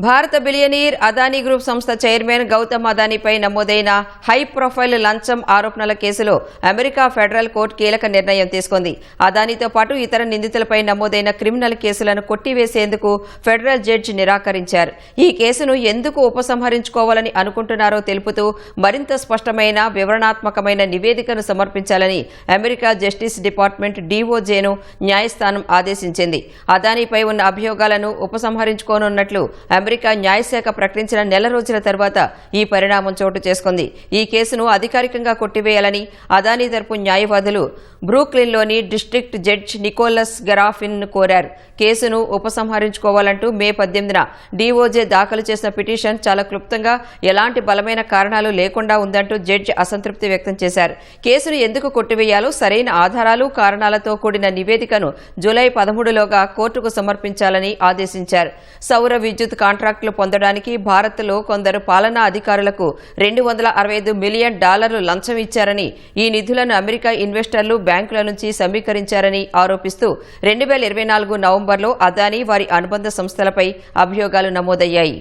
భారత billionaire Adani group సంస్థ chairman Gautam అదానీపై నమోదైన హై ప్రొఫైల్ లంచం ఆరోపణల కేసులో అమెరికా ఫెడరల్ కోర్టు కీలక నిర్ణయం తీసుకుంది. అదానీతో పాటు ఇతర నిందితులపై నమోదైన క్రిమినల్ కేసులను కొట్టివేసేందుకు ఫెడరల్ జడ్జి నిరాకరించారు. ఈ కేసును ఎందుకు ఉపసంహరించుకోవాలని అనుకుంటున్నారో తెలుపుతూ మరింత స్పష్టమైన వివరణాత్మకమైన నివేదికను సమర్పించాలని అమెరికా జస్టిస్ డిపార్ట్మెంట్ DOJను న్యాయస్థానం ఆదేశించింది. అదానీపై ఉన్న అభియోగాలను ఉపసంహరించుకోనున్నట్లు అమెరికా న్యాయశాఖ ప్రకటించిన నెల రోజుల తర్వాత ఈ పరిణామం చోటు చేసుకుంది. ఈ కేసును అధికారికంగా కొట్టివేయాలని అదానీ తరపు న్యాయవాదులు బ్రూక్లిన్లోని డిస్ట్రిక్ట్ జడ్జి నికోలస్ గరాఫిన్ కోరారు. కేసును ఉపసంహరించుకోవాలంటూ మే 18న DOJ దాఖలు చేసిన పిటిషన్ చాలా క్లుప్తంగా ఎలాంటి బలమైన కారణాలు లేకుండా ఉందంటూ జడ్జి అసంతృప్తి వ్యక్తం చేశారు. కేసును ఎందుకు కొట్టివేయాలో సరైన ఆధారాలు కారణాలతో కూడిన నివేదికను జూలై 13లోగా కోర్టుకు సమర్పించాలని ఆదేశించారు. సౌర విద్యుత్ కాంట్రాక్టులు పొందడానికి భారత్లో కొందరు పాలనా అధికారులకు $265 మిలియన్ లంచం ఇచ్చారని, ఈ నిధులను అమెరికా ఇన్వెస్టర్లు బ్యాంకుల నుంచి సమీకరించారని ఆరోపిస్తూ 2024 నవంబర్లో అదానీ వారి అనుబంధ సంస్థలపై అభియోగాలు నమోదయ్యాయి.